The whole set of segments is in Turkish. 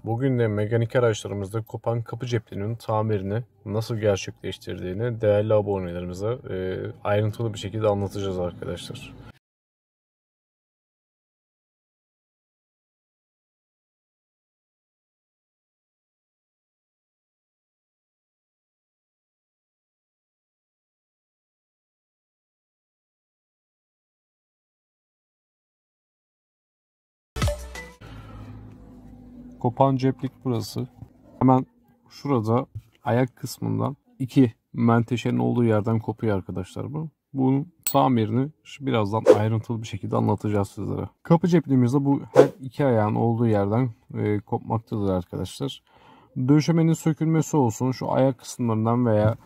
Bugün de mekanik araçlarımızda kopan kapı ceplerinin tamirini nasıl gerçekleştirdiğini değerli abonelerimize ayrıntılı bir şekilde anlatacağız arkadaşlar. Kopan ceplik burası. Hemen şurada ayak kısmından iki menteşenin olduğu yerden kopuyor arkadaşlar bu. Bunun tamirini birazdan ayrıntılı bir şekilde anlatacağız sizlere. Kapı cepliğimizde bu her iki ayağın olduğu yerden kopmaktadır arkadaşlar. Döşemenin sökülmesi olsun, şu ayak kısımlarından veya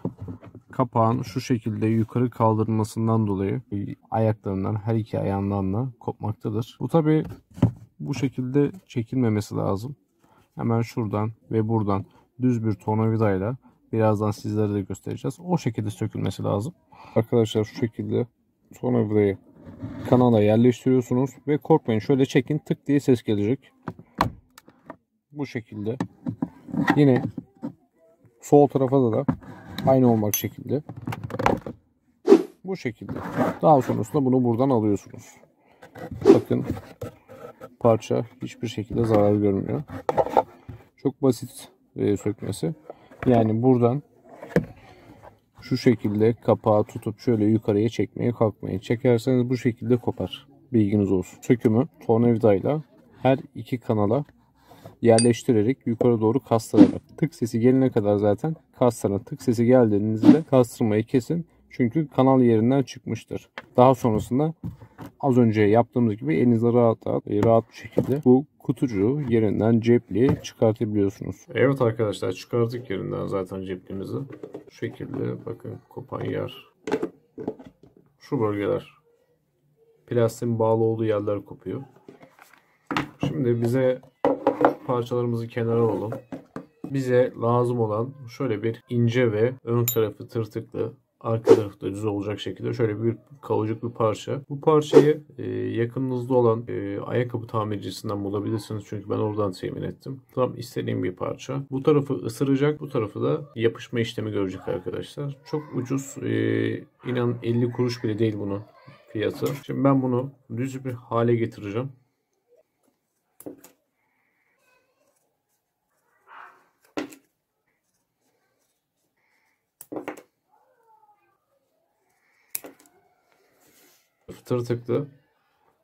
kapağın şu şekilde yukarı kaldırılmasından dolayı ayaklarından, her iki ayağından da kopmaktadır. Bu tabi bu şekilde çekilmemesi lazım. Hemen şuradan ve buradan düz bir tornavidayla birazdan sizlere de göstereceğiz. O şekilde sökülmesi lazım. Arkadaşlar şu şekilde tornavidayı kanala yerleştiriyorsunuz ve korkmayın, şöyle çekin, tık diye ses gelecek. Bu şekilde. Yine sol tarafa da aynı olmak şekilde. Bu şekilde. Daha sonrasında bunu buradan alıyorsunuz. Bakın, parça hiçbir şekilde zarar görmüyor. Çok basit sökmesi. Yani buradan şu şekilde kapağı tutup şöyle yukarıya çekmeye kalkmayın. Çekerseniz bu şekilde kopar. Bilginiz olsun. Sökümü tornavidayla her iki kanala yerleştirerek yukarı doğru kastırarak. Tık sesi gelene kadar zaten kastırın. Tık sesi geldiğinizde kastırmayı kesin. Çünkü kanal yerinden çıkmıştır. Daha sonrasında az önce yaptığımız gibi elinizle rahat bir şekilde bu kutucuğu yerinden, cepliği çıkartabiliyorsunuz. Evet arkadaşlar, çıkardık yerinden zaten cepliğimizi. Şu şekilde bakın, kopan yer. Şu bölgeler. Plastiğin bağlı olduğu yerler kopuyor. Şimdi bize parçalarımızı kenara alalım. Bize lazım olan şöyle bir ince ve ön tarafı tırtıklı, arka tarafı da düz olacak şekilde şöyle bir kavucuk bir parça. Bu parçayı yakınınızda olan ayakkabı tamircisinden bulabilirsiniz. Çünkü ben oradan temin ettim. Tam istediğim bir parça. Bu tarafı ısıracak, bu tarafı da yapışma işlemi görecek arkadaşlar. Çok ucuz. İnanın 50 kuruş bile değil bunun fiyatı. Şimdi ben bunu düz bir hale getireceğim. Tırtıklı,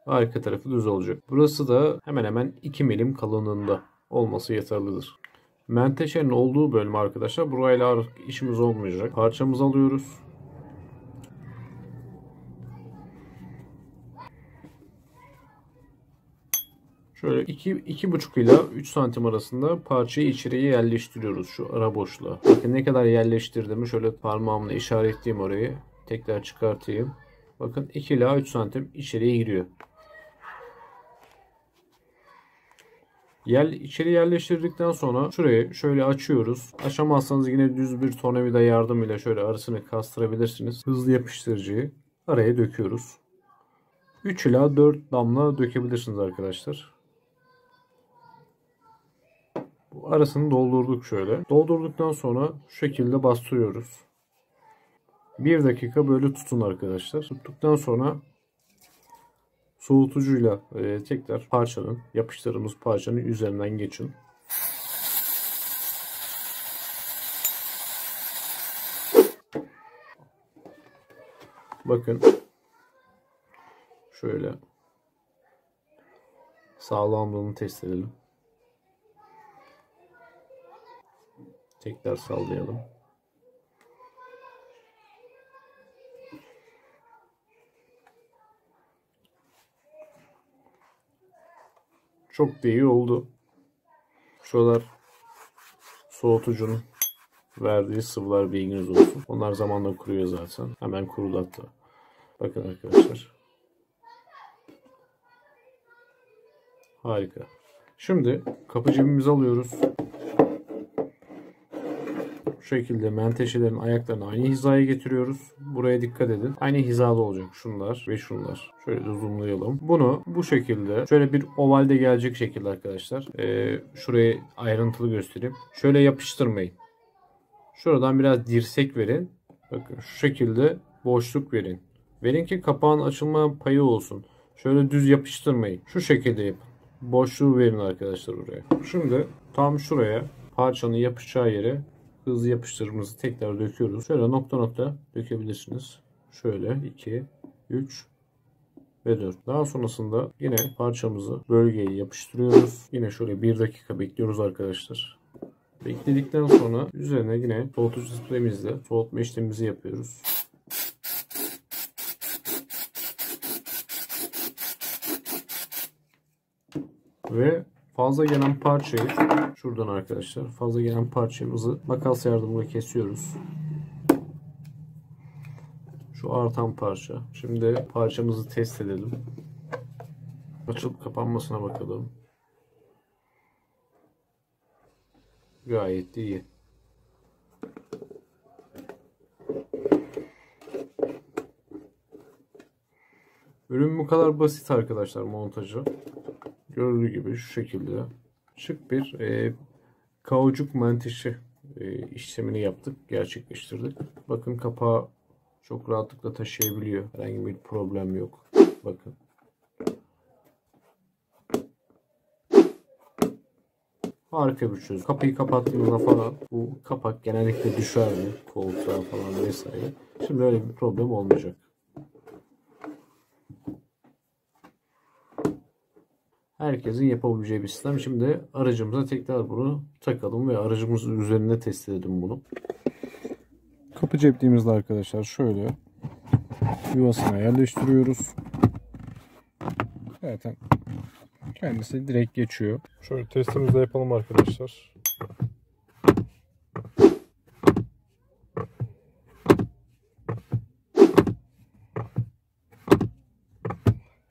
arka tarafı düz olacak. Burası da hemen hemen 2 milim kalınlığında olması yeterlidir. Menteşenin olduğu bölüm arkadaşlar, burayla işimiz olmayacak. Parçamızı alıyoruz. Şöyle 2,5 ila 3 santim arasında parçayı içeriye yerleştiriyoruz, şu ara boşluğa. Bakın ne kadar yerleştirdiğimi şöyle parmağımla işaretleyeyim orayı. Tekrar çıkartayım. Bakın 2 ila 3 santim içeriye giriyor. İçeri yerleştirdikten sonra şurayı şöyle açıyoruz. Açamazsanız yine düz bir tornavida yardımıyla şöyle arasını kastırabilirsiniz. Hızlı yapıştırıcıyı araya döküyoruz. 3 ila 4 damla dökebilirsiniz arkadaşlar. Bu arasını doldurduk şöyle. Doldurduktan sonra şu şekilde bastırıyoruz. 1 dakika böyle tutun arkadaşlar. Tuttuktan sonra soğutucuyla tekrar yapıştırdığımız parçanın üzerinden geçin. Bakın şöyle sağlamlığını test edelim. Tekrar sallayalım. Çok da iyi oldu. Şuralar soğutucunun verdiği sıvılar, bilginiz olsun. Onlar zamanla kuruyor zaten. Hemen kurudu hatta. Bakın arkadaşlar. Harika. Şimdi kapı cebimizi alıyoruz. Şu şekilde menteşelerin ayaklarını aynı hizaya getiriyoruz. Buraya dikkat edin. Aynı hizada olacak şunlar ve şunlar. Şöyle de zoomlayalım. Bunu bu şekilde şöyle bir ovalde gelecek şekilde arkadaşlar. Şurayı ayrıntılı göstereyim. Şöyle yapıştırmayın. Şuradan biraz dirsek verin. Bakın şu şekilde boşluk verin. Verin ki kapağın açılma payı olsun. Şöyle düz yapıştırmayın. Şu şekilde yapın. Boşluğu verin arkadaşlar oraya. Şimdi tam şuraya parçanın yapışacağı yere hızlı yapıştırımızı tekrar döküyoruz. Şöyle nokta nokta dökebilirsiniz. Şöyle 2, 3 ve 4. Daha sonrasında yine parçamızı bölgeye yapıştırıyoruz. Yine şöyle 1 dakika bekliyoruz arkadaşlar. Bekledikten sonra üzerine yine soğutucu spreyimizle soğutma işlemimizi yapıyoruz. Ve fazla gelen parçayı şuradan arkadaşlar fazla gelen parçamızı makas yardımıyla kesiyoruz. Şu artan parça. Şimdi parçamızı test edelim. Açılıp kapanmasına bakalım. Gayet iyi. Ürün bu kadar basit arkadaşlar montajı. Gördüğü gibi şu şekilde şık bir kauçuk menteşe işlemini yaptık, gerçekleştirdik. Bakın kapağı çok rahatlıkla taşıyabiliyor. Herhangi bir problem yok. Bakın. Harika bir çözüm. Kapıyı kapattığınızda falan bu kapak genellikle düşer mi? Koltuğa falan vesaire. Şimdi öyle bir problem olmayacak. Herkesin yapabileceği bir sistem. Şimdi aracımıza tekrar bunu takalım ve aracımızın üzerinde test edelim bunu. Kapı cepliğimizde arkadaşlar şöyle yuvasına yerleştiriyoruz. Zaten kendisi direkt geçiyor. Şöyle testimizi de yapalım arkadaşlar.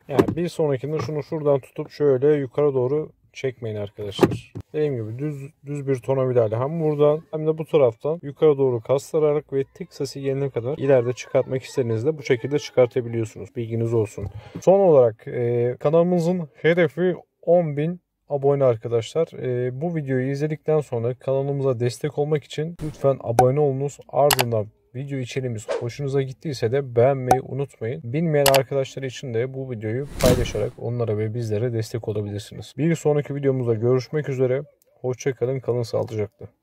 Yani bir sonrakinde şunu şuradan tutup şöyle yukarı doğru çekmeyin arkadaşlar. Dediğim gibi düz bir tornavidayla hem buradan hem de bu taraftan yukarı doğru kastırarak ve tek sesi gelene kadar ileride çıkartmak istediğinizde bu şekilde çıkartabiliyorsunuz. Bilginiz olsun. Son olarak kanalımızın hedefi 10.000 abone arkadaşlar. Bu videoyu izledikten sonra kanalımıza destek olmak için lütfen abone olunuz. Ardından video içeriğimiz hoşunuza gittiyse de beğenmeyi unutmayın. Bilmeyen arkadaşlar için de bu videoyu paylaşarak onlara ve bizlere destek olabilirsiniz. Bir sonraki videomuzda görüşmek üzere. Hoşça kalın, kalın sağlıcakla.